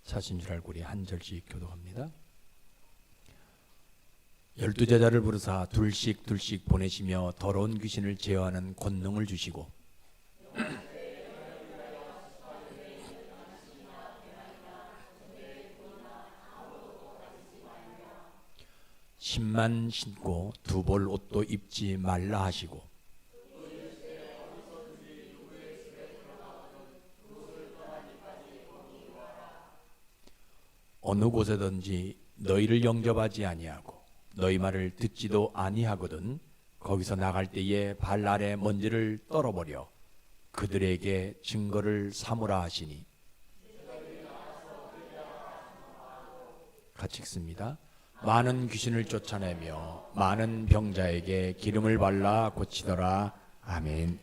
사신 줄 알고 우리 한 절씩 교독합니다. 12제자를 부르사 둘씩 보내시며 더러운 귀신을 제어하는 권능을 주시고 신만 신고 두 벌 옷도 입지 말라 하시고 어느 곳에든지 너희를 영접하지 아니하고 너희 말을 듣지도 아니하거든 거기서 나갈 때에 발 아래 먼지를 떨어버려 그들에게 증거를 삼으라 하시니. 같이 읽습니다. 많은 귀신을 쫓아내며 많은 병자에게 기름을 발라 고치더라. 아멘.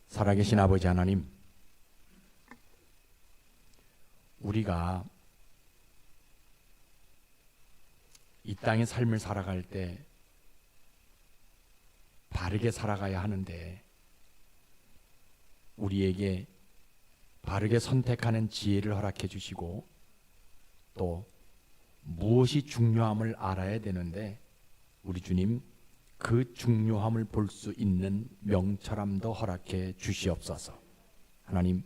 살아계신 아버지 하나님, 우리가 이 땅의 삶을 살아갈 때 바르게 살아가야 하는데 우리에게 바르게 선택하는 지혜를 허락해 주시고 또 무엇이 중요함을 알아야 되는데 우리 주님 그 중요함을 볼 수 있는 명철함도 허락해 주시옵소서. 하나님,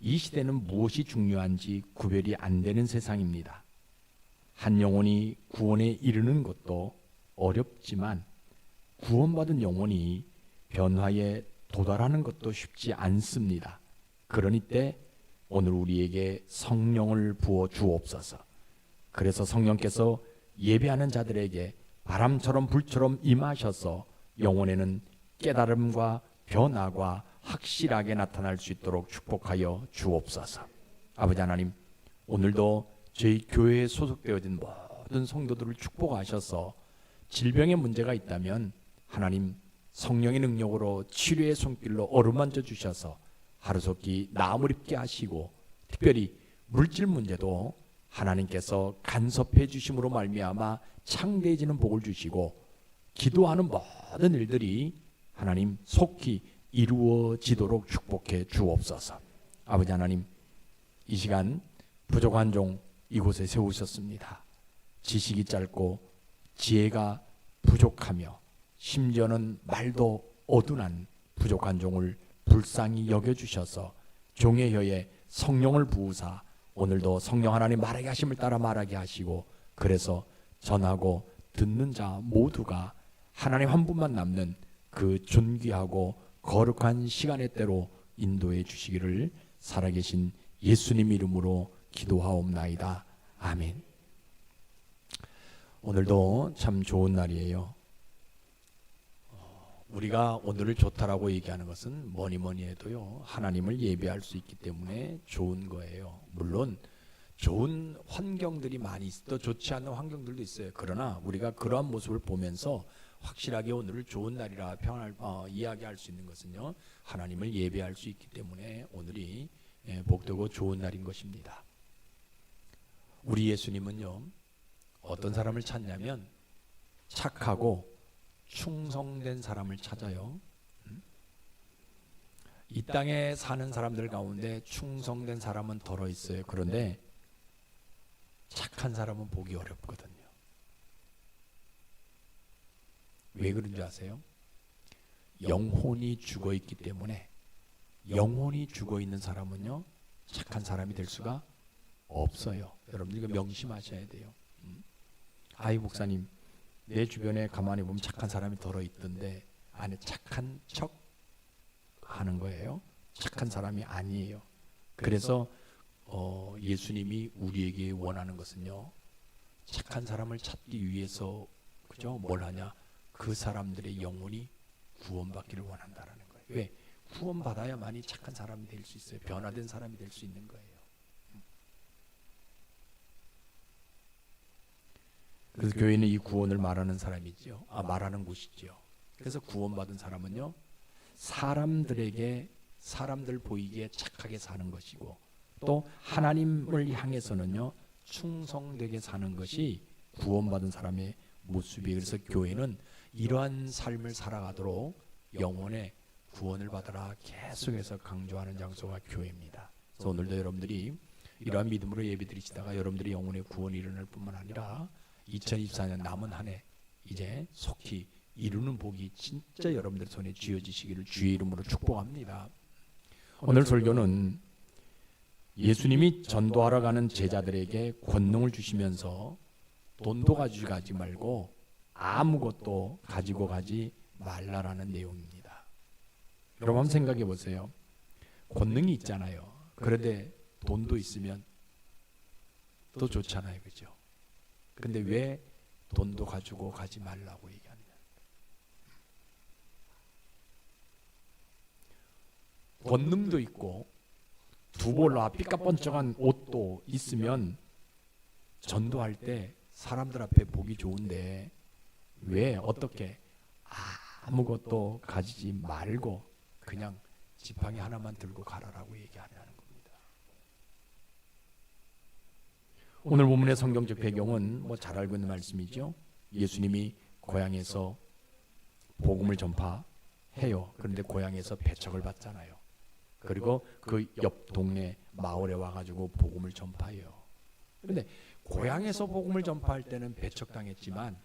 이 시대는 무엇이 중요한지 구별이 안 되는 세상입니다. 한 영혼이 구원에 이르는 것도 어렵지만 구원받은 영혼이 변화에 도달하는 것도 쉽지 않습니다. 그러니 때 오늘 우리에게 성령을 부어 주옵소서. 그래서 성령께서 예배하는 자들에게 바람처럼 불처럼 임하셔서 영혼에는 깨달음과 변화가 확실하게 나타날 수 있도록 축복하여 주옵소서. 아버지 하나님, 오늘도 저희 교회에 소속되어진 모든 성도들을 축복하셔서 질병의 문제가 있다면 하나님 성령의 능력으로 치료의 손길로 어루만져 주셔서 하루속히 나음을 입게 하시고 특별히 물질 문제도 하나님께서 간섭해 주심으로 말미암아 창대해지는 복을 주시고 기도하는 모든 일들이 하나님 속히 이루어지도록 축복해 주옵소서. 아버지 하나님, 이 시간 부족한 종 이곳에 세우셨습니다. 지식이 짧고 지혜가 부족하며 심지어는 말도 어둔한 부족한 종을 불쌍히 여겨주셔서 종의 혀에 성령을 부으사 오늘도 성령 하나님 말하게 하심을 따라 말하게 하시고 그래서 전하고 듣는 자 모두가 하나님 한 분만 남는 그 존귀하고 거룩한 시간의 때로 인도해 주시기를 살아계신 예수님 이름으로 기도하옵나이다. 아멘. 오늘도 참 좋은 날이에요. 우리가 오늘을 좋다라고 얘기하는 것은 뭐니 해도요 하나님을 예배할 수 있기 때문에 좋은 거예요. 물론 좋은 환경들이 많이 있어 좋지 않은 환경들도 있어요. 그러나 우리가 그러한 모습을 보면서 확실하게 오늘을 좋은 날이라 이야기할 수 있는 것은요 하나님을 예배할 수 있기 때문에 오늘이 복되고 좋은 날인 것입니다. 우리 예수님은요 어떤 사람을 찾냐면 착하고 충성된 사람을 찾아요. 이 땅에 사는 사람들 가운데 충성된 사람은 덜어 있어요. 그런데 착한 사람은 보기 어렵거든요. 왜 그런 줄 아세요? 영혼이 죽어 있기 때문에 영혼이 죽어 있는 사람은요 착한 사람이 될 수가 없어요. 여러분들 이거 명심하셔야 돼요. 아이 목사님, 내 주변에 가만히 보면 착한 사람이 덜어 있던데 안에 착한 척 하는 거예요. 착한 사람이 아니에요. 그래서 예수님이 우리에게 원하는 것은요 착한 사람을 찾기 위해서 그죠? 뭘 하냐? 그 사람들의 영혼이 구원받기를 원한다라는 거예요. 왜? 구원받아야만이 착한 사람이 될 수 있어요. 변화된 사람이 될 수 있는 거예요. 그래서 교회는 이 구원을 말하는 사람이지요. 말하는 곳이지요. 그래서 구원받은 사람은요 사람들에게 사람들 보이기에 착하게 사는 것이고 또 하나님을 향해서는요 충성되게 사는 것이 구원받은 사람의 모습이에요. 그래서 교회는 이러한 삶을 살아가도록 영혼에 구원을 받아라 계속해서 강조하는 장소가 교회입니다. 그래서 오늘도 여러분들이 이러한 믿음으로 예배드리시다가 여러분들이 영혼의 구원이 일어날 뿐만 아니라 2024년 남은 한 해 이제 속히 이루는 복이 진짜 여러분들 손에 쥐어지시기를 주의 이름으로 축복합니다. 오늘 설교는 예수님이 전도하러 가는 제자들에게 권능을 주시면서 돈도 가지고 가지 말고 아무것도 가지고 가지 말라라는 내용입니다. 여러분 한번 생각해 보세요. 권능이 있잖아요. 그런데 돈도 있으면 더 좋잖아요. 그죠? 근데 왜 돈도 가지고 가지 말라고 얘기하느냐. 권능도 있고 두볼라 삐까뻔쩍한 옷도 있으면 전도할 때 사람들 앞에 보기 좋은데 왜 어떻게 아무것도 가지지 말고 그냥 지팡이 하나만 들고 가라라고 얘기하냐는 겁니다. 오늘 본문의 성경적 배경은 뭐 잘 알고 있는 말씀이죠. 예수님이 고향에서 복음을 전파해요. 그런데 고향에서 배척을 받잖아요. 그리고 그 옆 동네 마을에 와가지고 복음을 전파해요. 그런데 고향에서 복음을 전파할 때는 배척당했지만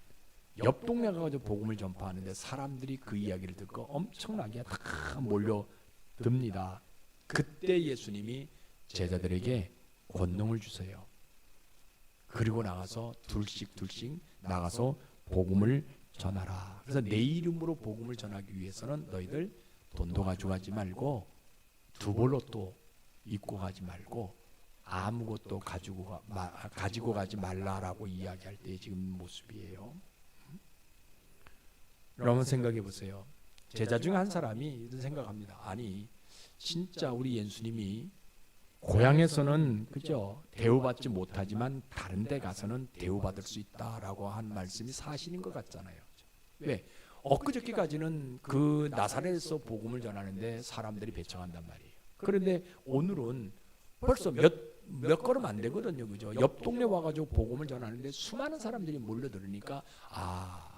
옆 동네 가가지고 복음을 전파하는데 사람들이 그 이야기를 듣고 엄청나게 다 몰려듭니다. 그때 예수님이 제자들에게 권능을 주세요. 그리고 나가서 둘씩 나가서 복음을 전하라. 그래서 내 이름으로 복음을 전하기 위해서는 너희들 돈도 가져가지 말고 두볼옷도 입고 가지 말고 아무것도 가지고 가지 말라라고 이야기할 때 지금 모습이에요. 여러분 생각해 보세요. 제자 중 한 사람이 이런 생각합니다. 아니 진짜 우리 예수님이 고향에서는 그죠 대우받지 못하지만 다른 데 가서는 대우받을 수 있다라고 한 말씀이 사실인 것 같잖아요. 왜? 엊그저께까지는 그 나사렛에서 복음을 전하는데 사람들이 배척한단 말이에요. 그런데 오늘은 벌써 몇 걸음 안 되거든요. 그죠? 옆 동네 와가지고 복음을 전하는데 수많은 사람들이 몰려들으니까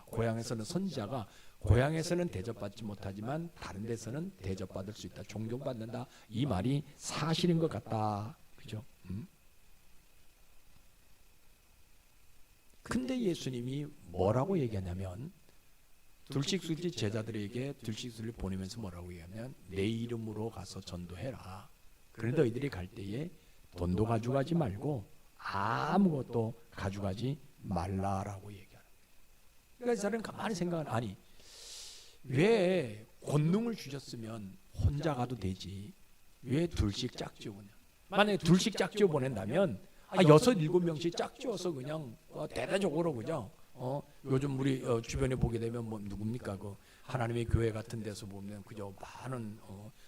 고향에서는 선지자가 고향에서는 대접받지 못하지만 다른 데서는 대접받을 수 있다. 존경받는다. 이 말이 사실인 것 같다. 그죠? 근데 예수님이 뭐라고 얘기하냐면 둘씩 제자들에게 둘씩 보내면서 뭐라고 얘기하냐면 내 이름으로 가서 전도해라. 그런데 너희들이 갈 때에 돈도 가져가지 말고 아무것도 가져가지 말라라고 얘기하는 거예요. 그러니까 사람은 가만히 생각은 아니 왜 권능을 주셨으면 혼자 가도 되지 왜 둘씩 짝지어 보냐. 만약에 둘씩 짝지어 보낸다면 6, 7명씩 짝지어서 그냥 대대적으로 그죠. 요즘 우리 주변에 보게 되면 뭐 누굽니까 그 하나님의 교회 같은 데서 보면 그저 많은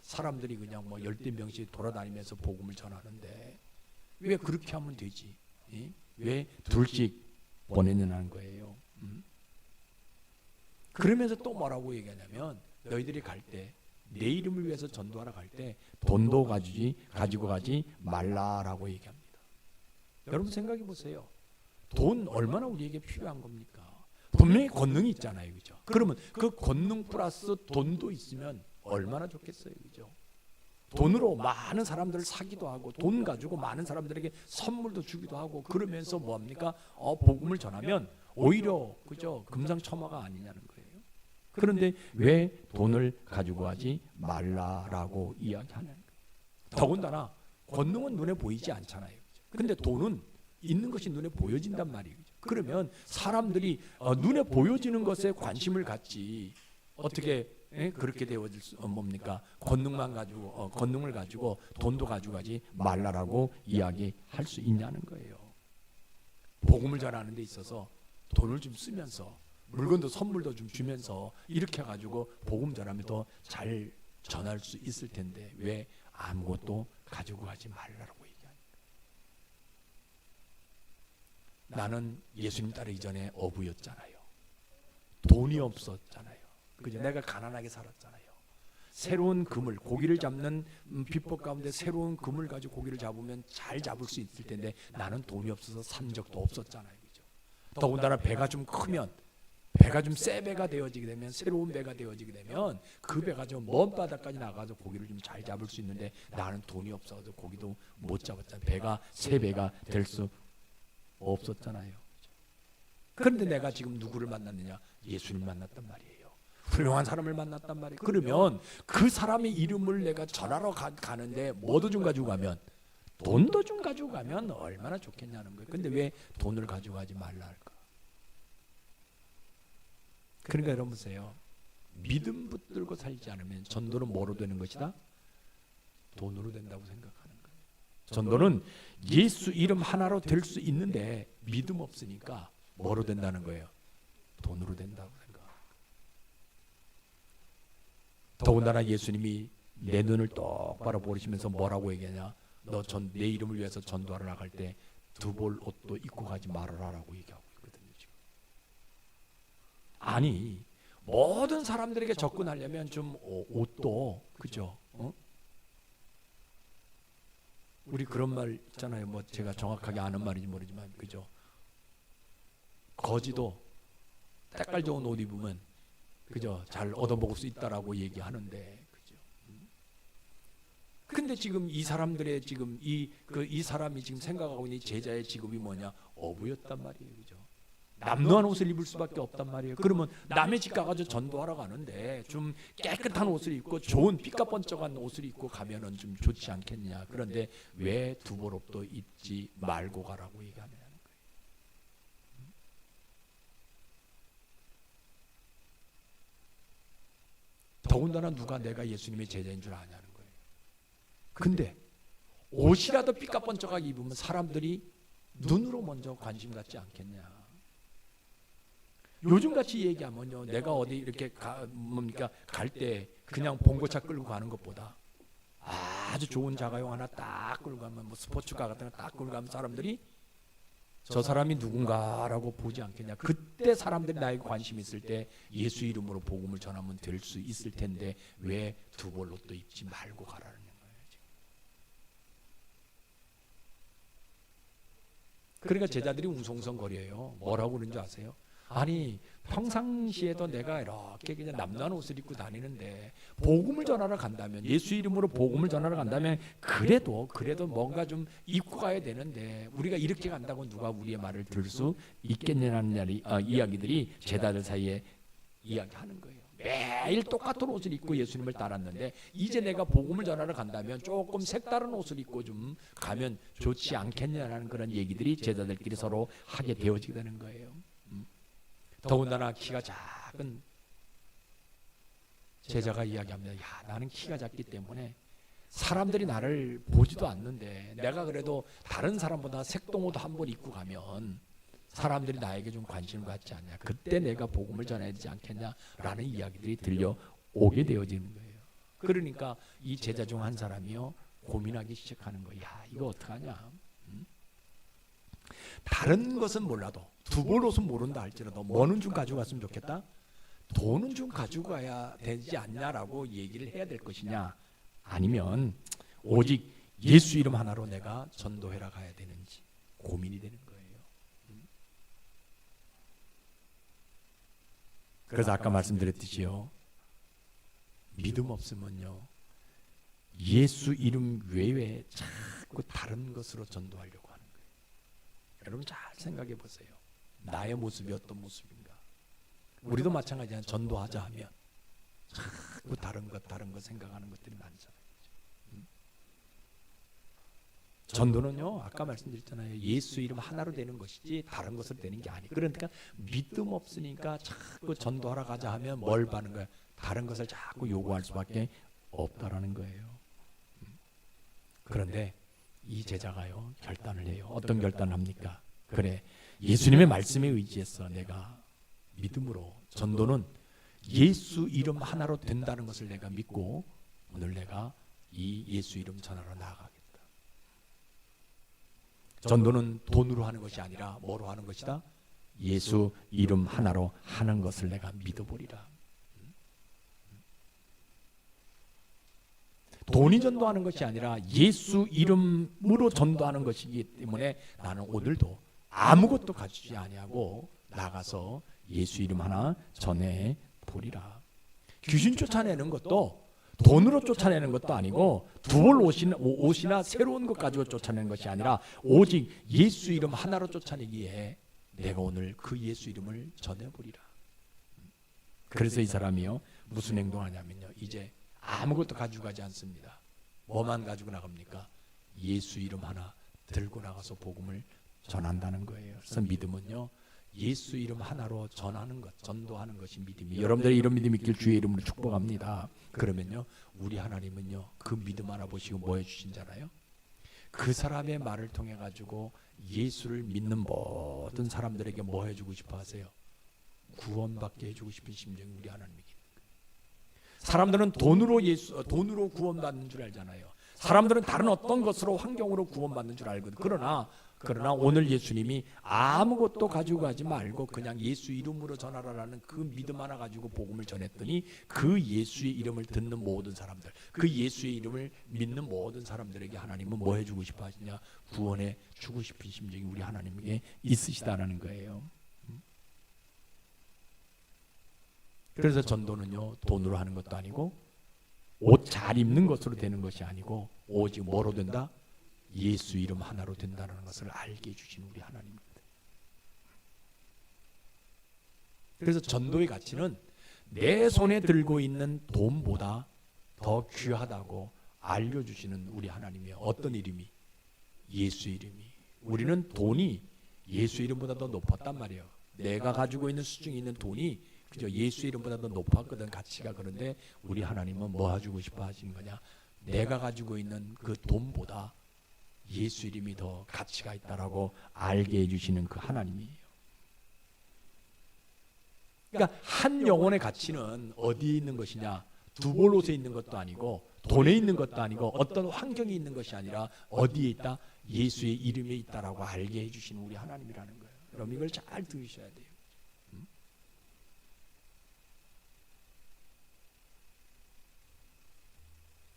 사람들이 그냥 뭐 10명씩 돌아다니면서 복음을 전하는데 왜 그렇게 하면 되지? 왜 둘씩 보내느냐는 거예요. 그러면서 또 뭐라고 얘기하냐면 너희들이 갈 때 내 이름을 위해서 전도하러 갈 때 돈도 가지고 가지 말라라고 얘기합니다. 여러분 생각해 보세요. 돈 얼마나 우리에게 필요한 겁니까? 분명히 권능이 있잖아요. 그죠? 그러면 그 권능 플러스 돈도 있으면 얼마나 좋겠어요. 그죠? 돈으로 많은 사람들을 사기도 하고 돈 가지고 많은 사람들에게 선물도 주기도 하고 그러면서 뭐합니까? 복음을 전하면 오히려 그죠? 금상첨화가 아니냐는 거예요. 그런데 왜 돈을 가지고 가지 말라라고 이야기하냐는 거예요. 더군다나 권능은 눈에 보이지 않잖아요. 그런데 돈은 있는 것이 눈에 보여진단 말이에요. 그러면 사람들이 눈에 보여지는 것에 관심을 갖지 어떻게 그렇게 되어질 수 뭡니까? 권능을 가지고 돈도 가져가지 말라라고 이야기할 수 있냐는 거예요. 복음을 전하는 데 있어서 돈을 좀 쓰면서 물건도 선물도 좀 주면서 이렇게 가지고 복음 전하면 더 잘 전할 수 있을 텐데 왜 아무것도 가지고 가지 말라라고 얘기하니까. 나는 예수님 따르기 전에 어부였잖아요. 돈이 없었잖아요. 그죠? 내가 가난하게 살았잖아요. 새로운 그물, 고기를 잡는 비법 가운데 새로운 그물 가지고 고기를 잡으면 잘 잡을 수 있을 텐데 나는 돈이 없어서 산 적도 없었잖아요. 그죠? 더군다나 배가 좀 크면 배가 좀 새 배가 되어지게 되면, 새로운 배가 되어지게 되면 그 배가 좀 먼 바다까지 나가서 고기를 좀 잘 잡을 수 있는데 나는 돈이 없어서 고기도 못 잡았잖아요. 배가 새 배가 될 수 없었잖아요. 그런데 내가 지금 누구를 만났느냐? 예수를 만났단 말이에요. 훌륭한 사람을 만났단 말이에요. 그러면 그 사람의 이름을 내가 전하러 가는데 뭐도 좀 가지고 가면, 돈도 좀 가지고 가면 얼마나 좋겠냐는 거예요. 근데 왜 돈을 가지고 가지 말라 할까? 그러니까 여러분 보세요. 믿음 붙들고 살지 않으면 전도는 뭐로 되는 것이다? 돈으로 된다고 생각하는 거예요. 전도는 예수 이름 하나로 될 수 있는데 믿음 없으니까 뭐로 된다는 거예요? 돈으로 된다고 생각합니다. 더군다나 예수님이 내 눈을 똑바로 보시면서 뭐라고 얘기하냐? 너 내 이름을 위해서 전도하러 나갈 때 두 벌 옷도 입고 가지 말아라라고 얘기하고 있거든요. 지금. 아니, 모든 사람들에게 접근하려면 좀 옷도, 그죠? 우리 그런 말 있잖아요. 뭐 제가 정확하게 아는 말인지 모르지만, 그죠? 거지도 때깔 좋은 옷 입으면, 그죠? 잘 얻어먹을 수 있다라고 얘기하는데, 그죠? 근데 지금 이 사람들의 지금 이 사람이 지금 생각하고 있는 제자의 직업이 뭐냐? 어부였단 말이에요, 그죠? 남루한 옷을 입을 수밖에 없단 말이에요. 그러면 남의 집 가가지고 전도하러 가는데 좀 깨끗한 옷을 입고 좋은 삐까번쩍한 옷을 입고 가면은 좀 좋지 않겠냐? 그런데 왜 두 벌 옷도 입지 말고 가라고 얘기하느냐는 거예요. 더군다나 누가 내가 예수님의 제자인 줄 아냐는 거예요. 근데 옷이라도 삐까번쩍하게 입으면 사람들이 눈으로 먼저 관심 갖지 않겠냐. 요즘같이 얘기하면요, 내가 어디 이렇게 갈 때 그냥 봉고차 끌고 가는 것보다 아주 좋은 자가용 하나 딱 끌고 가면, 뭐 스포츠카 같은 거 딱 끌고 가면 사람들이 저 사람이 누군가라고 보지 않겠냐. 그때 사람들이 나에게 관심 있을 때 예수 이름으로 복음을 전하면 될 수 있을 텐데 왜 두 벌 옷도 입지 말고 가라는 거예요. 지금. 그러니까 제자들이 웅성웅성거려요. 뭐라고 그러는지 아세요? 아니, 평상시에도 내가 이렇게 그냥 남루한 옷을 입고 다니는데 복음을 전하러 간다면, 예수 이름으로 복음을 전하러 간다면 그래도 뭔가 좀 입고 가야 되는데 우리가 이렇게 간다고 누가 우리의 말을 들을 수 있겠냐는 이야기들이 제자들 사이에 이야기하는 거예요. 매일 똑같은 옷을 입고 예수님을 따랐는데 이제 내가 복음을 전하러 간다면 조금 색다른 옷을 입고 좀 가면 좋지 않겠냐는 그런 얘기들이 제자들끼리 서로 하게 되어지게 되는 거예요. 더군다나 키가 작은 제자가 이야기합니다. 야, 나는 키가 작기 때문에 사람들이 나를 보지도 않는데 내가 그래도 다른 사람보다 색동옷 한 번 입고 가면 사람들이 나에게 좀 관심을 갖지 않냐. 그때 내가 복음을 전해야 되지 않겠냐라는 이야기들이 들려오게 되어지는 거예요. 그러니까 이 제자 중 한 사람이요, 고민하기 시작하는 거예요. 야, 이거 어떡하냐. 다른 것은 몰라도 두 벌 옷은 모른다 할지라도 뭐는 좀 가져갔으면 좋겠다? 돈은 좀 가지고 가야 되지 않냐라고 얘기를 해야 될 것이냐, 아니면 오직 예수 이름 하나로 내가 전도해라 가야 되는지 고민이 되는 거예요. 그래서 아까 말씀드렸듯이요, 믿음 없으면요 예수 이름 외에 자꾸 다른 것으로 전도하려고 하는 거예요. 여러분 잘 생각해 보세요. 나의 모습이 어떤 모습인가? 우리도 마찬가지야. 전도하자 하면 자꾸 다른 것 생각하는 것들이 많잖아요. 전도는요, 아까 말씀드렸잖아요. 예수 이름 하나로 되는 것이지 다른 것으로 되는 게 아니에요. 그러니까 믿음 없으니까 자꾸 전도하러 가자 하면 뭘 받는 거야? 다른 것을 자꾸 요구할 수밖에 없다라는 거예요. 그런데 이 제자가요, 결단을 해요. 어떤 결단을 합니까? 그래, 예수님의 말씀에 의지해서 내가 믿음으로, 전도는 예수 이름 하나로 된다는 것을 내가 믿고 오늘 내가 이 예수 이름 전하러 나아가겠다. 전도는 돈으로 하는 것이 아니라 뭐로 하는 것이다? 예수 이름 하나로 하는 것을 내가 믿어보리라. 돈이 전도하는 것이 아니라 예수 이름으로 전도하는 것이기 때문에 나는 오늘도 아무것도 가지지 아니하고 나가서 예수 이름 하나 전해 보리라. 귀신 쫓아내는 것도 돈으로 쫓아내는 것도 아니고 두벌 옷이나 새로운 것 가지고 쫓아내는 것이 아니라 오직 예수 이름 하나로 쫓아내기에 내가 오늘 그 예수 이름을 전해보리라. 그래서 이 사람이요 무슨 행동하냐면요, 이제 아무것도 가지고 가지 않습니다. 뭐만 가지고 나갑니까? 예수 이름 하나 들고 나가서 복음을 전한다는 거예요. 그래서 믿음은요 예수 이름 하나로 전하는 것, 전도하는 것이 믿음이에요. 여러분들이 이런 믿음 있길 주의 이름으로 축복합니다. 그러면요 우리 하나님은요 그 믿음 하나 보시고 뭐 해주신 잖아요? 그 사람의 말을 통해 가지고 예수를 믿는 모든 사람들에게 뭐 해주고 싶어 하세요? 구원받게 해주고 싶은 심정이 우리 하나님이기 때문에. 사람들은 돈으로 구원받는 줄 알잖아요. 사람들은 다른 어떤 것으로 환경으로 구원받는 줄 알거든. 그러나 오늘 예수님이 아무것도 가지고 가지 말고 그냥 예수 이름으로 전하라라는 그 믿음 하나 가지고 복음을 전했더니 그 예수의 이름을 듣는 모든 사람들, 그 예수의 이름을 믿는 모든 사람들에게 하나님은 뭐 해주고 싶어 하시냐? 구원해 주고 싶은 심정이 우리 하나님에게 있으시다라는 거예요. 그래서 전도는요 돈으로 하는 것도 아니고 옷 잘 입는 것으로 되는 것이 아니고 오직 뭐로 된다? 예수 이름 하나로 된다는 것을 알게 해주신 우리 하나님입니다. 그래서 전도의 가치는 내 손에 들고 있는 돈보다 더 귀하다고 알려주시는 우리 하나님이에요. 어떤 이름이? 예수 이름이. 우리는 돈이 예수 이름보다 더 높았단 말이에요. 내가 가지고 있는 수중에 있는 돈이 그죠? 예수 이름보다 더 높았거든 가치가. 그런데 우리 하나님은 뭐 해주고 싶어 하시는 거냐? 내가 가지고 있는 그 돈보다 예수 이름이 더 가치가 있다라고 알게 해주시는 그 하나님이에요. 그러니까 한 영혼의 가치는 어디에 있는 것이냐? 두볼롯에 있는 것도 아니고 돈에 있는 것도 아니고 어떤 환경에 있는 것이 아니라 어디에 있다? 예수의 이름에 있다라고 알게 해주시는 우리 하나님이라는 거예요. 여러분 이걸 잘 들으셔야 돼요.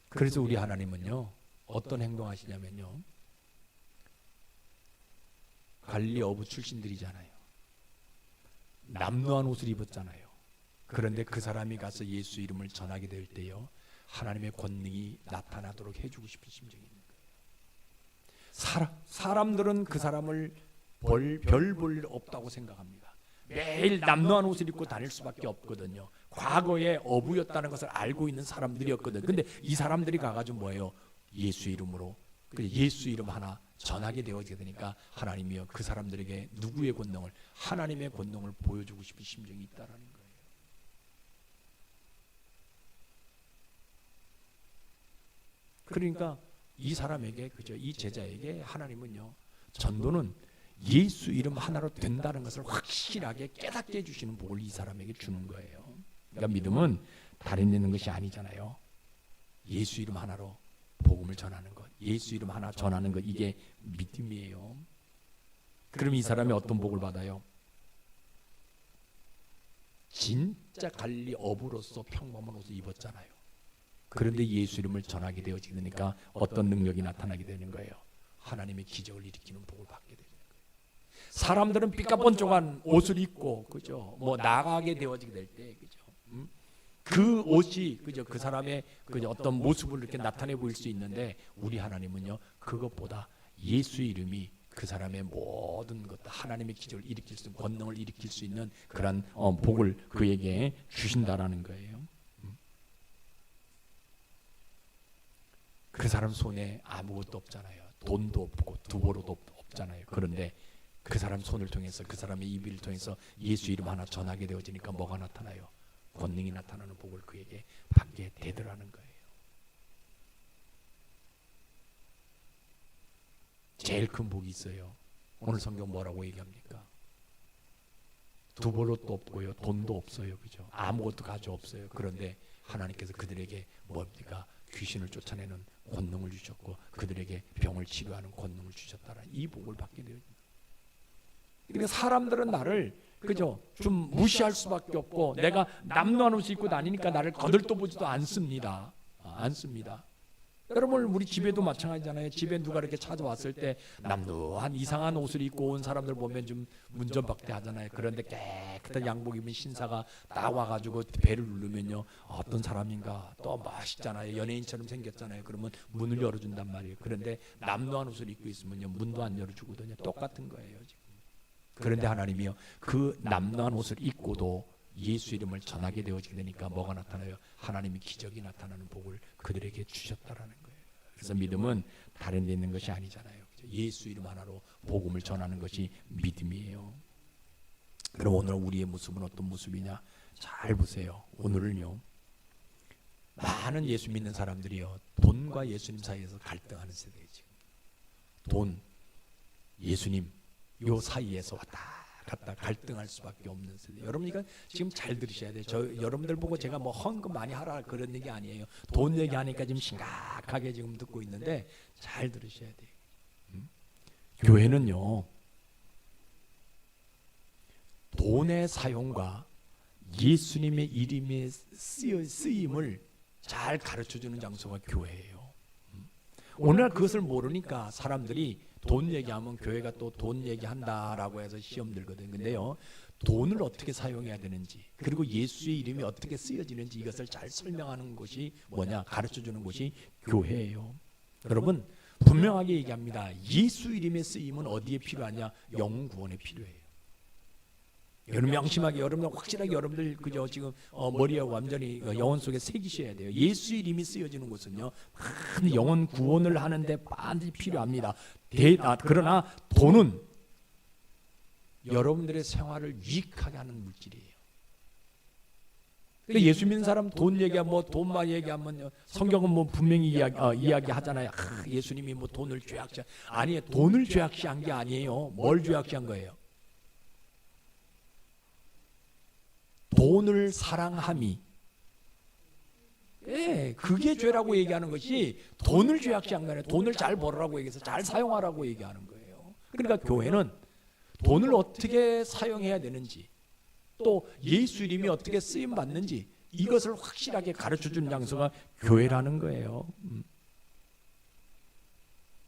그래서 우리 하나님은요 어떤 행동하시냐면요, 갈릴리 어부 출신들이잖아요. 남루한 옷을 입었잖아요. 그런데 그 사람이 가서 예수 이름을 전하게 될 때요 하나님의 권능이 나타나도록 해주고 싶은 심정이 있는 거예요. 사람들은 그 사람을 별 볼 일 없다고 생각합니다. 매일 남루한 옷을 입고 다닐 수밖에 없거든요. 과거에 어부였다는 것을 알고 있는 사람들이었거든요. 근데 이 사람들이 가가지고 뭐예요? 예수 이름으로 예수 이름 하나 전하게 되어지게 되니까 하나님이요 그 사람들에게 누구의 권능을? 하나님의 권능을 보여주고 싶은 심정이 있다라는 거예요. 그러니까 이 사람에게 그죠? 이 제자에게 하나님은요 전도는 예수 이름 하나로 된다는 것을 확실하게 깨닫게 해주시는 복을 이 사람에게 주는 거예요. 그러니까 믿음은 다른 있는 것이 아니잖아요. 예수 이름 하나로 복음을 전하는 것, 예수 이름 하나 전하는 것, 이게 믿음이에요. 그럼 이 사람이 어떤 복을 받아요? 진짜 갈릴리 어부로서 평범한 옷을 입었잖아요. 그런데 예수 이름을 전하게 되어지니까 어떤 능력이 나타나게 되는 거예요? 하나님의 기적을 일으키는 복을 받게 되는 거예요. 사람들은 삐까뻔쩍한 옷을 입고 그죠? 뭐 나가게 되어지게 될 때 그죠? 그 옷이 그죠? 그 사람의 그죠? 어떤 모습을 이렇게 나타내 보일 수 있는데 우리 하나님은요 그것보다 예수 이름이 그 사람의 모든 것, 하나님의 기적을 일으킬 수 있는 권능을 일으킬 수 있는 그런 복을 그에게 주신다라는 거예요. 그 사람 손에 아무것도 없잖아요. 돈도 없고 두보로도 없잖아요. 그런데 그 사람 손을 통해서 그 사람의 입을 통해서 예수 이름 하나 전하게 되어지니까 뭐가 나타나요? 권능이 나타나는 복을 그에게 받게 되더라는 거예요. 제일 큰 복이 있어요. 오늘 성경 뭐라고 얘기합니까? 두벌옷도 없고요, 돈도 없어요, 그죠? 아무것도 가져 없어요. 그런데 하나님께서 그들에게 뭡니까? 귀신을 쫓아내는 권능을 주셨고 그들에게 병을 치료하는 권능을 주셨다라 이 복을 받게 되어집니다. 그러니까 사람들은 나를 그죠? 좀 무시할 수밖에 없고 내가 남루한 옷을 입고 다니니까 나를 거들떠보지도 않습니다. 않습니다. 여러분 우리 집에도 마찬가지잖아요. 집에 누가 이렇게 찾아왔을 때 남루한 이상한 옷을 입고 온 사람들 보면 좀 문전박대하잖아요. 그런데 깨끗한 양복 입은 신사가 딱 와가지고 배를 누르면요, 어떤 사람인가 또 멋있잖아요. 연예인처럼 생겼잖아요. 그러면 문을 열어준단 말이에요. 그런데 남루한 옷을 입고 있으면요, 문도 안 열어주거든요. 똑같은 거예요 지금. 그런데 하나님이요, 그 남루한 옷을 입고도 예수 이름을 전하게 되어지게 되니까 뭐가 나타나요? 하나님이 기적이 나타나는 복을 그들에게 주셨다라는 거예요. 그래서 믿음은 다른 데 있는 것이 아니잖아요. 예수 이름 하나로 복음을 전하는 것이 믿음이에요. 그럼 오늘 우리의 모습은 어떤 모습이냐? 잘 보세요. 오늘은요, 많은 예수 믿는 사람들이요, 돈과 예수님 사이에서 갈등하는 세대예요. 지금 돈, 예수님 요 사이에서 왔다 갔다 갈등할 수밖에 없는 세대. 여러분 이거 지금 잘 들으셔야 돼요. 저 여러분들 보고 제가 뭐 헌금 많이 하라 그런 얘기 아니에요. 돈 얘기하니까 지금 심각하게 지금 듣고 있는데 잘 들으셔야 돼요. 교회는요, 돈의 사용과 예수님의 이름의 쓰임을 잘 가르쳐주는 장소가 교회예요. 오늘날 그것을 모르니까 사람들이 돈 얘기하면 교회가 또 돈 얘기한다라고 해서 시험 들거든요. 근데요, 돈을 어떻게 사용해야 되는지, 그리고 예수의 이름이 어떻게 쓰여지는지 이것을 잘 설명하는 것이 뭐냐, 가르쳐주는 것이 교회예요. 여러분 분명하게 얘기합니다. 예수 이름의 쓰임은 어디에 필요하냐? 영혼 구원에 필요해요. 여러분 명심하게, 여러분 확실하게 여러분들 그저 지금 머리에 완전히 영혼 속에 새기셔야 돼요. 예수 이름이 쓰여지는 곳은요, 영혼 구원을 하는데 반드시 필요합니다. 그러나 돈은 여러분들의 생활을 유익하게 하는 물질이에요. 그러니까 예수 믿는 사람 돈 얘기하면 뭐 돈만 얘기하면 성경은 뭐 분명히 이야기하잖아요. 예수님이 뭐 돈을 죄악시 아니에요. 돈을 죄악시한 게 아니에요. 뭘 죄악시한 거예요? 돈을 사랑함이, 그게 죄라고 얘기하는 것이 돈을 죄악시한 거예요. 돈을 잘 벌으라고 얘기해서 잘 사용하라고 얘기하는 거예요. 그러니까 교회는 돈을 어떻게 사용해야 되는지, 또 예수 이름이 어떻게 쓰임 받는지 이것을 확실하게 가르쳐주는 장소가 교회라는 거예요.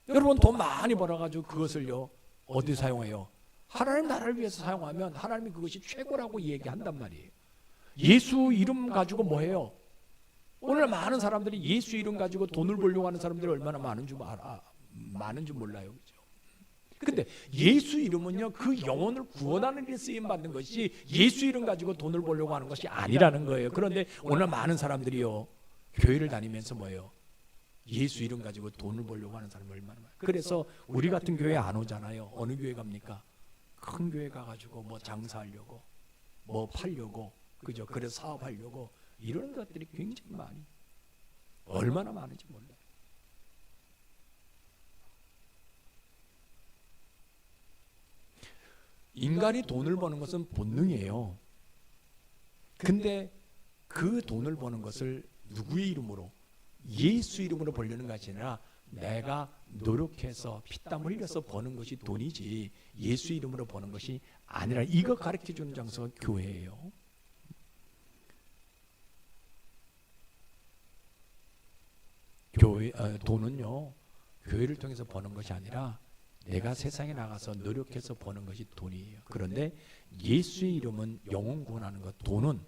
여러분 돈 많이 벌어가지고 그것을요 어디 사용해요? 하나님 나라를 위해서 사용하면 하나님이 그것이 최고라고 얘기한단 말이에요. 예수 이름 가지고 뭐해요? 오늘 많은 사람들이 예수 이름 가지고 돈을 벌려고 하는 사람들이 얼마나 많은 줄 몰라요. 그죠? 근데 예수 이름은요, 그 영혼을 구원하는 데 쓰임 받는 것이 예수 이름 가지고 돈을 벌려고 하는 것이 아니라는 거예요. 그런데 오늘 많은 사람들이요, 교회를 다니면서 뭐예요? 예수 이름 가지고 돈을 벌려고 하는 사람이 얼마나 많아요. 그래서 우리 같은 교회 안 오잖아요. 어느 교회 갑니까? 큰 교회 가가지고 뭐 장사하려고, 뭐 팔려고, 그죠? 그래서 사업하려고 이런 것들이 굉장히 많이, 얼마나 많은지 몰라요. 인간이 돈을 버는 것은 본능이에요. 근데 그 돈을 버는 것을 누구의 이름으로? 예수 이름으로 벌려는 것이 아니라 내가 노력해서 피땀 흘려서 버는 것이 돈이지 예수 이름으로 버는 것이 아니라, 이거 가르쳐주는 장소가 교회예요. 돈은요, 교회를 통해서 버는 것이 아니라 내가 세상에 나가서 노력해서 버는 것이 돈이에요. 그런데 예수의 이름은 영혼 구원하는 것, 돈은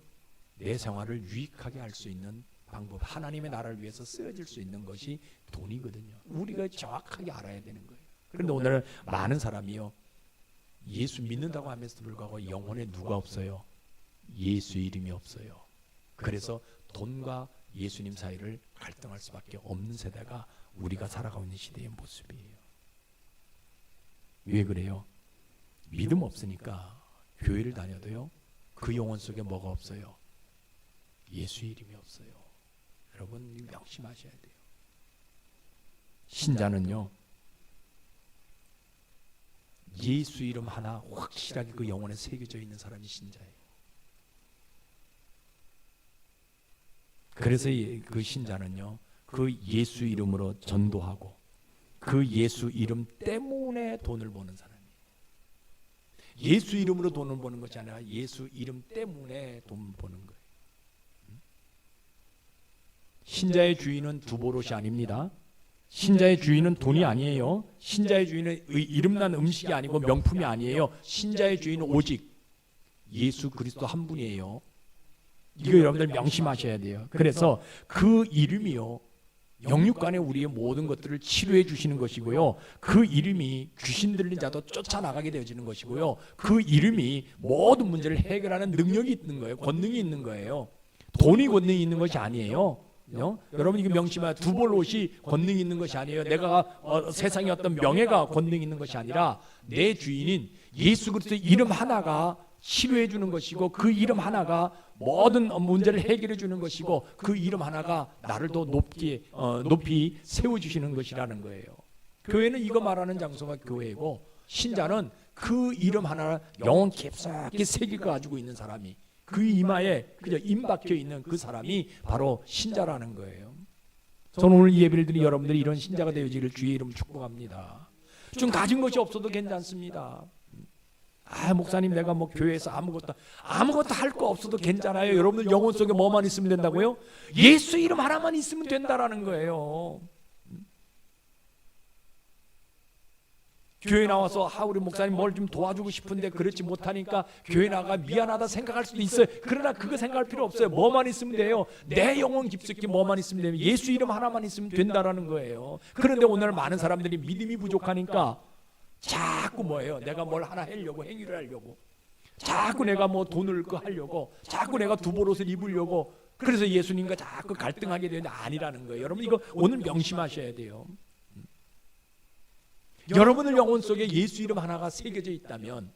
내 생활을 유익하게 할 수 있는 방법, 하나님의 나라를 위해서 쓰여질 수 있는 것이 돈이거든요. 우리가 정확하게 알아야 되는 거예요. 그런데 오늘 많은 사람이요, 예수 믿는다고 하면서도 불구하고 영혼에 누가 없어요? 예수 이름이 없어요. 그래서 돈과 예수님 사이를 갈등할 수밖에 없는 세대가 우리가 살아가고 있는 시대의 모습이에요. 왜 그래요? 믿음 없으니까 교회를 다녀도요, 그 영혼 속에 뭐가 없어요? 예수 이름이 없어요. 여러분 명심하셔야 돼요. 신자는요, 예수 이름 하나 확실하게 그 영혼에 새겨져 있는 사람이 신자예요. 그래서 그 신자는요, 그 예수 이름으로 전도하고 그 예수 이름 때문에 돈을 버는 사람이에요. 예수 이름으로 돈을 버는 것이 아니라 예수 이름 때문에 돈 버는 거예요. 신자의 주인은 두보롯이 아닙니다. 신자의 주인은 돈이 아니에요. 신자의 주인은 이름난 음식이 아니고 명품이 아니에요. 신자의 주인은 오직 예수 그리스도 한 분이에요. 이거 여러분들 명심하셔야 돼요. 그래서 그 이름이요, 영육간에 우리의 모든 것들을 치료해 주시는 것이고요, 그 이름이 귀신 들린 자도 쫓아나가게 되어지는 것이고요, 그 이름이 모든 문제를 해결하는 능력이 있는 거예요. 권능이 있는 거예요. 돈이 권능이 있는 것이 아니에요. 여러분 이거 명심하세요. 두 벌 옷이 권능이 있는 것이 아니에요. 내가 세상의 어떤 명예가 권능이 있는 것이 아니라 내 주인인 예수 그리스도의 이름 하나가 치료해 주는 것이고, 그 이름 하나가 모든 문제를 해결해 주는 것이고, 그 이름 하나가 나를 더 높이 세워주시는 것이라는 거예요. 교회는 이거 말하는 장소가 교회이고, 신자는 그 이름 하나를 영혼 깊숙이 새기고 가지고 있는 사람이, 그 이마에 그저 임박혀 있는 그 사람이 바로 신자라는 거예요. 저는 오늘 이 예배를 드린 여러분들이 이런 신자가 되어지기를 주의 이름 축복합니다. 좀 가진 것이 없어도 괜찮습니다. 목사님 내가 뭐 교회에서 아무것도 할 거 없어도 괜찮아요. 여러분들 영혼 속에 뭐만 있으면 된다고요? 예수 이름 하나만 있으면 된다라는 거예요. 교회 나와서 우리 목사님 뭘 좀 도와주고 싶은데 그렇지 못하니까 교회 나가 미안하다 생각할 수도 있어요. 그러나 그거 생각할 필요 없어요. 뭐만 있으면 돼요. 내 영혼 깊숙이 뭐만 있으면 돼요. 예수 이름 하나만 있으면 된다라는 거예요. 그런데 오늘 많은 사람들이 믿음이 부족하니까 자꾸 뭐예요? 내가 뭘 하나 하려고, 행위를 하려고, 자꾸 내가 뭐 돈을 하려고, 자꾸 내가 두벌옷을 입으려고, 그래서 예수님과 자꾸 갈등하게 되는데 아니라는 거예요. 여러분 이거 오늘 명심하셔야 돼요. 여러분의 영혼 속에 예수 이름 하나가 새겨져 있다면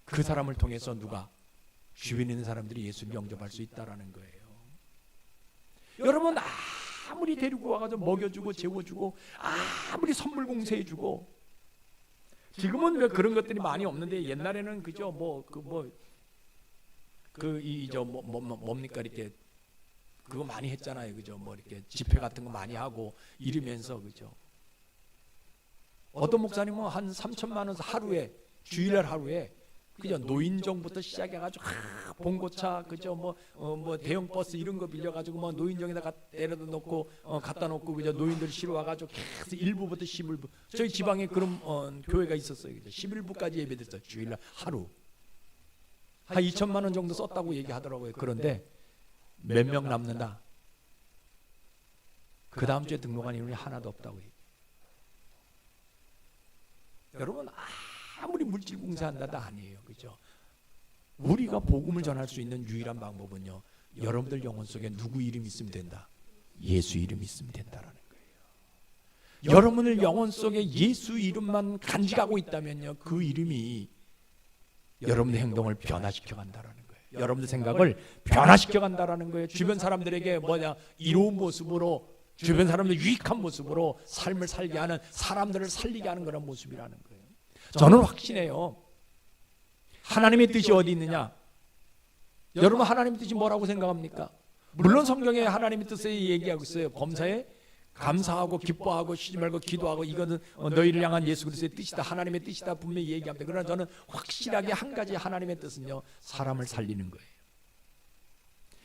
그 사람을 통해서 누가 주변에 있는 사람들이 예수를 영접할 수 있다라는 거예요. 여러분 아무리 데리고 와가지고 먹여주고 재워주고 아무리 선물 공세해주고, 지금은 왜 그런 것들이 많이 없는데 옛날에는 그죠 뭡니까 이렇게 그거 많이 했잖아요. 그죠? 뭐 이렇게 집회 같은 거 많이 하고 이러면서, 그죠? 어떤 목사님은 한 3천만 원 하루에, 주일날 하루에 그죠? 노인정부터 시작해가지고 봉고차, 그죠? 뭐 대형 버스 이런 거 빌려가지고 뭐 노인정에다가 때려다 놓고 갖다 놓고, 그죠? 노인들 실어 와가지고 계속 1부부터 11부. 저희 지방에 그런 교회가 있었어요. 그죠? 11부까지 예배됐어요. 주일날 하루. 한 2천만 원 정도 썼다고 얘기하더라고요. 그런데 몇 명 남는다? 그 다음 주에 등록한 인원이 하나도 없다고 얘기해요. 여러분 아무리 물질 공세한다도 아니에요. 그죠? 우리가 복음을 전할 수 있는 유일한 방법은요, 여러분들 영혼 속에 누구 이름이 있으면 된다? 예수 이름이 있으면 된다라는 거예요. 여러분들 영혼 속에 예수 이름만 간직하고 있다면요, 그 이름이 여러분의 행동을 변화시켜 간다라는 거예요. 여러분들 생각을 변화시켜 간다라는 거예요. 주변 사람들에게 이로운 모습으로, 주변 사람들 유익한 모습으로 삶을 살게 하는, 사람들을 살리게 하는 그런 모습이라는 거예요. 저는 확신해요. 하나님의 뜻이 어디 있느냐? 여러분 하나님의 뜻이 뭐라고 생각합니까? 물론 성경에 하나님의 뜻을 얘기하고 있어요. 범사에 감사하고 기뻐하고 쉬지 말고 기도하고, 이거는 너희를 향한 예수 그리스도의 뜻이다, 하나님의 뜻이다 분명히 얘기합니다. 그러나 저는 확실하게 한 가지 하나님의 뜻은요, 사람을 살리는 거예요.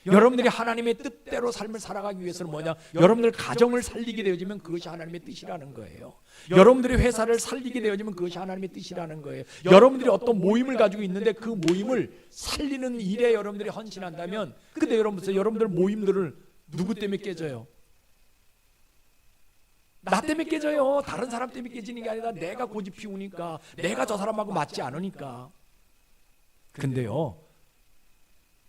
여러분들이 하나님의 뜻대로 삶을 살아가기 위해서는 뭐냐? 여러분들 가정을 살리게 되어지면 그것이 하나님의 뜻이라는 거예요. 여러분들이 회사를 살리게 되어지면 그것이 하나님의 뜻이라는 거예요. 여러분들이 어떤 모임을 가지고 있는데 그 모임을 살리는 일에 여러분들이 헌신한다면, 근데 여러분들 모임들을 누구 때문에 깨져요? 나 때문에 깨져요. 다른 사람 때문에 깨지는 게 아니라 내가 고집 피우니까, 내가 저 사람하고 맞지 않으니까. 근데요,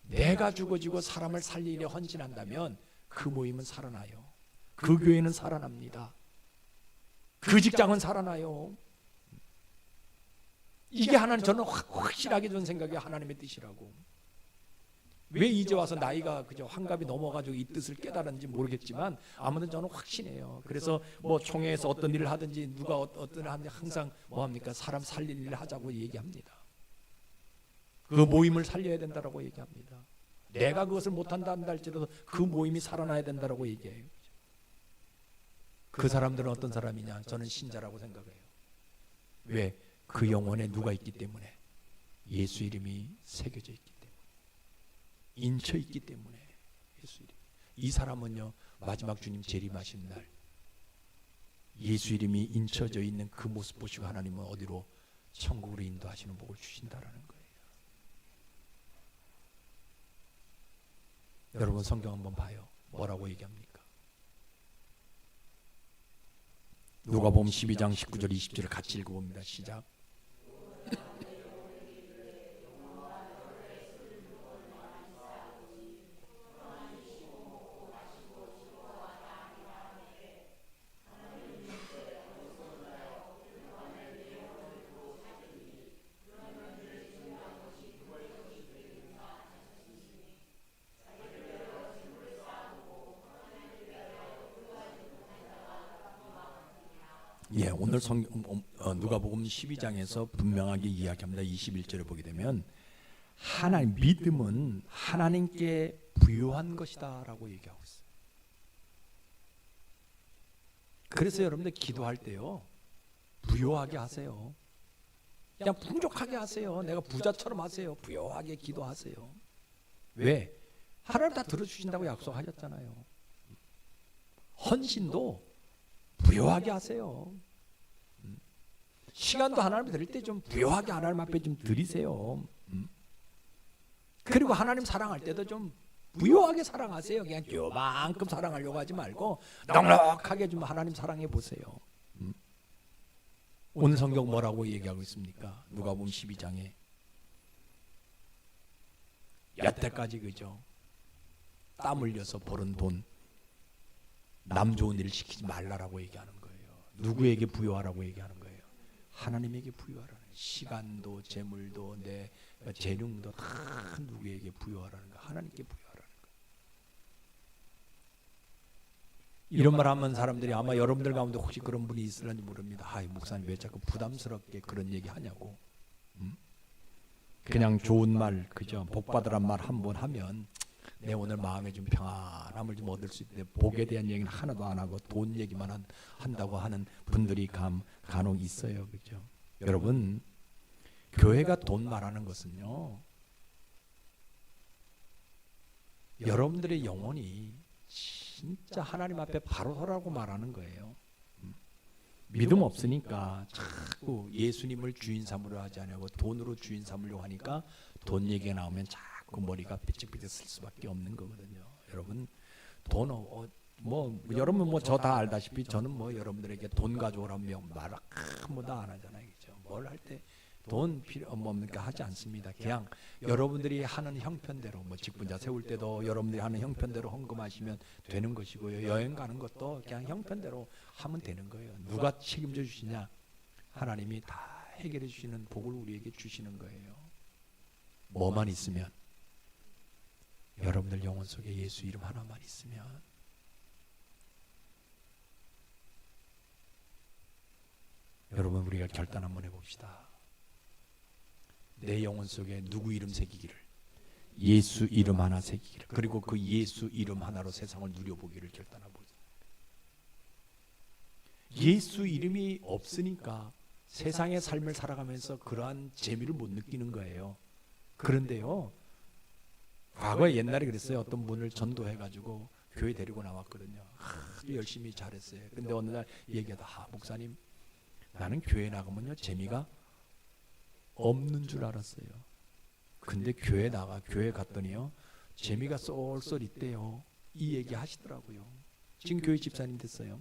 내가 죽어지고 사람을 살리는 일에 헌신한다면 그 모임은 살아나요. 그 교회는 살아납니다. 그 직장은 살아나요. 이게 저는 확실하게 전 생각이 하나님의 뜻이라고. 왜 이제 와서 나이가 그저 환갑이 넘어가지고 이 뜻을 깨달았는지 모르겠지만 아무튼 저는 확신해요. 그래서 뭐 총회에서 어떤 일을 하든지 누가 어떤 일을 하든지 항상 뭐합니까? 사람 살릴 일을 하자고 얘기합니다. 그 모임을 살려야 된다라고 얘기합니다. 내가 그것을 못한다 한다 할지라도 그 모임이 살아나야 된다라고 얘기해요. 그 사람들은 어떤 사람이냐? 저는 신자라고 생각해요. 왜? 그 영혼에 누가 있기 때문에, 예수 이름이 새겨져 있기 때문에, 인쳐 있기 때문에. 예수 이름. 이 사람은요 마지막 주님 재림하신 날 예수 이름이 인쳐져 있는 그 모습 보시고 하나님은 어디로? 천국으로 인도하시는 복을 주신다라는 거예요. 여러분 성경 한번 봐요. 뭐라고 얘기합니까? 누가복음 12장 19절 20절을 같이 읽어봅니다. 시작. 예, 오늘 누가복음 12장에서 분명하게 이야기합니다. 21절에 보게 되면 하나님 믿음은 하나님께 부요한 것이다라고 얘기하고 있어요. 그래서 여러분들 기도할 때요 부요하게 하세요. 그냥 풍족하게 하세요. 내가 부자처럼 하세요. 부요하게 기도하세요. 왜? 하나님 다 들어주신다고 약속하셨잖아요. 헌신도 부요하게 하세요. 시간도 하나님 드릴 때 좀 부요하게 하나님 앞에 좀 드리세요. 그리고 하나님 사랑할 때도 좀 부요하게 사랑하세요. 그냥 요만큼 사랑하려고 하지 말고 넉넉하게 좀 하나님 사랑해 보세요. 오늘 성경 뭐라고 얘기하고 있습니까? 누가복음 12장에 여태까지 그죠? 땀 흘려서 벌은 돈 남 좋은 일을 시키지 말라라고 얘기하는 거예요. 누구에게 부여하라고 얘기하는 거예요? 하나님에게 부여하라는 거예요. 시간도 재물도 내 재능도 다 누구에게 부여하라는 거예요? 하나님께 부여하라는 거예요. 이런 말 하면 사람들이 아마 여러분들 가운데 혹시 그런 분이 있을는지 모릅니다. 목사님 왜 자꾸 부담스럽게 그런 얘기 하냐고. 그냥 좋은 말 그죠? 복 받으란 말 한 번 하면 내 오늘 마음에 좀 평안함을 좀 얻을 수 있는데 복에 대한 얘기는 하나도 안 하고 돈 얘기만 한다고 하는 분들이 간혹 있어요. 그죠? 여러분 교회가 돈 말하는 것은요 여러분들의 영혼이 진짜 하나님 앞에 바로 서라고 말하는 거예요. 믿음 없으니까 자꾸 예수님을 주인 삼으려 하지 않냐고 돈으로 주인 삼으려고 하니까 돈 얘기가 나오면 자꾸 머리가 삐쩍삐쩍 쓸 수밖에 없는 거거든요. 여러분 돈 여러분 저 다 알다시피 저는 여러분들에게 돈 가져오라면 말 아무도 안 하잖아요. 그죠? 뭘 할 때 돈 필요 뭡니까 하지 않습니다. 그냥 여러분들이 하는 형편대로 직분자 세울 때도 여러분들이 하는 형편대로 헌금하시면 되는 것이고요. 여행 가는 것도 그냥 형편대로 하면 되는 거예요. 누가 책임져 주시냐? 하나님이 다 해결해 주시는 복을 우리에게 주시는 거예요. 뭐만 있으면 여러분들 영혼 속에 예수 이름 하나만 있으면 여러분 우리가 결단 한번 해봅시다. 내 영혼 속에 누구 이름 새기기를 예수 이름 하나 새기기를 그리고 그 예수 이름 하나로 세상을 누려보기를 결단해보자. 예수 이름이 없으니까 세상의 삶을 살아가면서 그러한 재미를 못 느끼는 거예요. 그런데요 과거에 옛날에 그랬어요. 어떤 분을 전도해가지고 교회 데리고 나왔거든요. 아주 열심히 잘했어요. 근데 어느 날 얘기하다 목사님 나는 교회 나가면요 재미가 없는 줄 알았어요. 근데 교회 갔더니요 재미가 쏠쏠 있대요. 이 얘기 하시더라고요. 지금 교회 집사님 됐어요.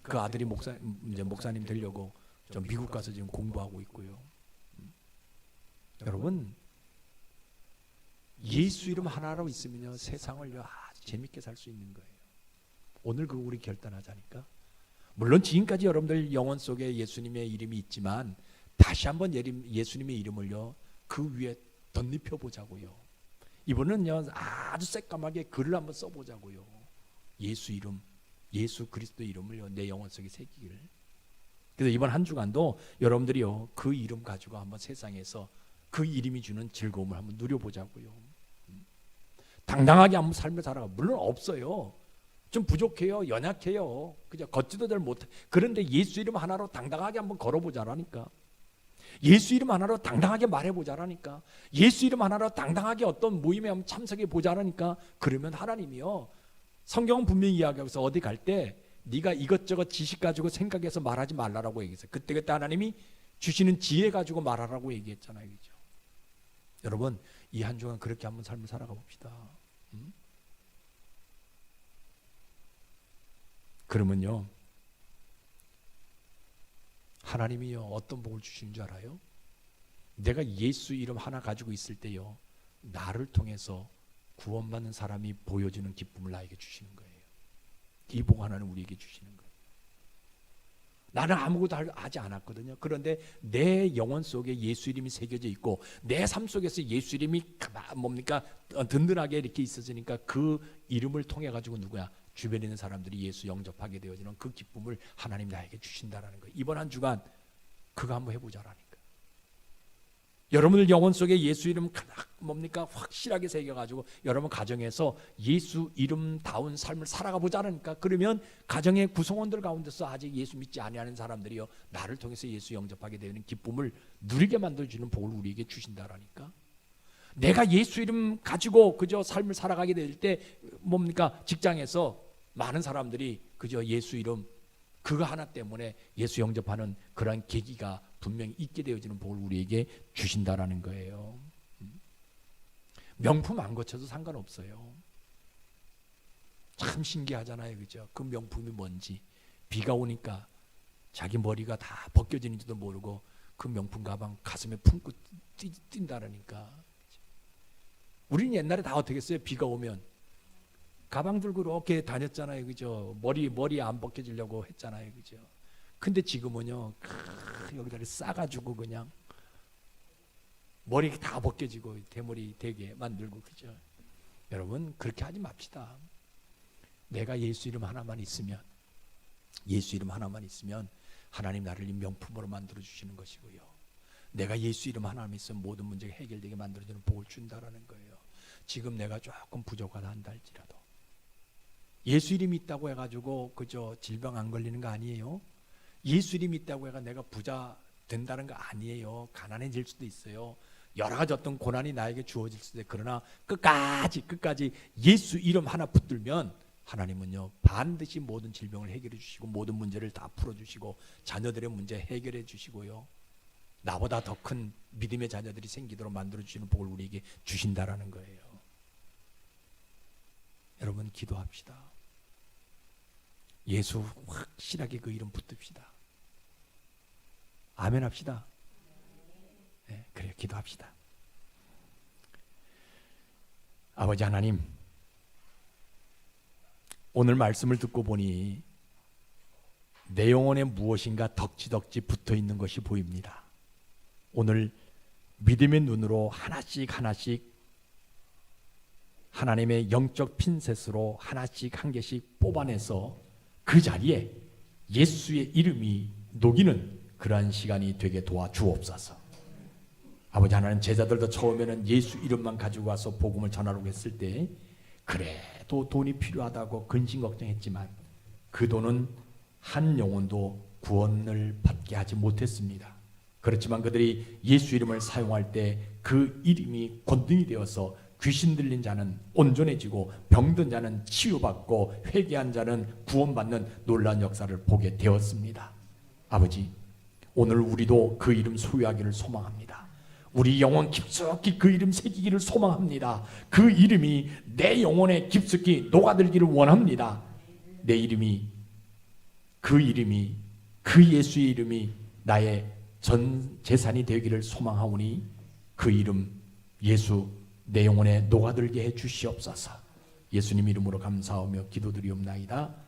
그 아들이 목사님 되려고 저 미국 가서 지금 공부하고 있고요. 여러분 예수 이름 하나로 있으면요 세상을 아주 재밌게 살 수 있는 거예요. 오늘 그거 우리 결단하자니까. 물론 지금까지 여러분들 영혼 속에 예수님의 이름이 있지만 다시 한번 예수님의 이름을요 그 위에 덧입혀 보자고요. 이번은요 아주 새까맣게 글을 한번 써보자고요. 예수 이름, 예수 그리스도 이름을요 내 영혼 속에 새기기를. 그래서 이번 한 주간도 여러분들이요 그 이름 가지고 한번 세상에서 그 이름이 주는 즐거움을 한번 누려보자고요. 당당하게 한번 삶을 살아가. 물론 없어요. 좀 부족해요. 연약해요. 그죠? 걷지도 잘 못해. 그런데 예수 이름 하나로 당당하게 한번 걸어보자라니까. 예수 이름 하나로 당당하게 말해보자라니까. 예수 이름 하나로 당당하게 어떤 모임에 한번 참석해 보자라니까. 그러면 하나님이요 성경은 분명히 이야기하고서 어디 갈 때 네가 이것저것 지식 가지고 생각해서 말하지 말라라고 얘기했어요. 그때 하나님이 주시는 지혜 가지고 말하라고 얘기했잖아요. 그죠? 여러분, 이 한 주간 그렇게 한번 삶을 살아가 봅시다. 그러면요, 하나님이요 어떤 복을 주시는 줄 알아요? 내가 예수 이름 하나 가지고 있을 때요, 나를 통해서 구원받는 사람이 보여주는 기쁨을 나에게 주시는 거예요. 이 복 하나는 우리에게 주시는 거예요. 나는 아무것도 하지 않았거든요. 그런데 내 영혼 속에 예수 이름이 새겨져 있고 내 삶 속에서 예수 이름이 뭡니까 든든하게 이렇게 있어지니까 그 이름을 통해 가지고 누구야? 주변에 있는 사람들이 예수 영접하게 되어지는 그 기쁨을 하나님 나에게 주신다라는 거예요. 이번 한 주간 그거 한번 해보자라니까. 여러분들 영혼 속에 예수 이름 뭡니까 확실하게 새겨가지고 여러분 가정에서 예수 이름다운 삶을 살아가 보자라니까. 그러면 가정의 구성원들 가운데서 아직 예수 믿지 아니하는 사람들이요, 나를 통해서 예수 영접하게 되는 기쁨을 누리게 만들어주는 복을 우리에게 주신다라니까. 내가 예수 이름 가지고 그저 삶을 살아가게 될 때 뭡니까 직장에서 많은 사람들이 그저 예수 이름 그거 하나 때문에 예수 영접하는 그러한 계기가 분명히 있게 되어지는 복을 우리에게 주신다라는 거예요. 명품 안 거쳐도 상관없어요. 참 신기하잖아요. 그죠? 그 명품이 뭔지. 비가 오니까 자기 머리가 다 벗겨지는지도 모르고 그 명품 가방 가슴에 품고 뛴다라니까. 우리는 옛날에 다 어떻게 했어요? 비가 오면 가방 들고 이렇게 다녔잖아요. 그죠? 머리 안 벗겨지려고 했잖아요. 그죠? 근데 지금은요, 여기다가 싸가지고 그냥 머리 다 벗겨지고 대머리 되게 만들고. 그죠? 여러분 그렇게 하지 맙시다. 내가 예수 이름 하나만 있으면, 예수 이름 하나만 있으면 하나님 나를 명품으로 만들어 주시는 것이고요, 내가 예수 이름 하나만 있으면 모든 문제가 해결되게 만들어주는 복을 준다라는 거예요. 지금 내가 조금 부족하다 한다 할지라도 예수 이름이 있다고 해가지고 그저 질병 안 걸리는 거 아니에요. 예수 이름이 있다고 해가 내가 부자 된다는 거 아니에요. 가난해질 수도 있어요. 여러 가지 어떤 고난이 나에게 주어질 수도 있어요. 그러나 끝까지 예수 이름 하나 붙들면 하나님은요 반드시 모든 질병을 해결해 주시고 모든 문제를 다 풀어주시고 자녀들의 문제 해결해 주시고요, 나보다 더 큰 믿음의 자녀들이 생기도록 만들어주시는 복을 우리에게 주신다라는 거예요. 여러분 기도합시다. 예수 확실하게 그 이름 붙듭시다. 아멘 합시다. 네, 그래요. 기도합시다. 아버지 하나님, 오늘 말씀을 듣고 보니 내 영혼에 무엇인가 덕지덕지 붙어있는 것이 보입니다. 오늘 믿음의 눈으로 하나씩 하나님의 영적 핀셋으로 하나씩 한 개씩 뽑아내서 그 자리에 예수의 이름이 녹이는 그러한 시간이 되게 도와주옵소서. 아버지 하나님, 제자들도 처음에는 예수 이름만 가지고 와서 복음을 전하려고 했을 때 그래도 돈이 필요하다고 근심 걱정했지만 그 돈은 한 영혼도 구원을 받게 하지 못했습니다. 그렇지만 그들이 예수 이름을 사용할 때 그 이름이 권능이 되어서 귀신 들린 자는 온전해지고 병든 자는 치유받고 회개한 자는 구원받는 놀라운 역사를 보게 되었습니다. 아버지, 오늘 우리도 그 이름 소유하기를 소망합니다. 우리 영혼 깊숙이 그 이름 새기기를 소망합니다. 그 이름이 내 영혼에 깊숙이 녹아들기를 원합니다. 내 이름이, 그 예수의 이름이 나의 전 재산이 되기를 소망하오니 그 이름 예수 내 영혼에 녹아들게 해 주시옵소서. 예수님 이름으로 감사하며 기도드리옵나이다.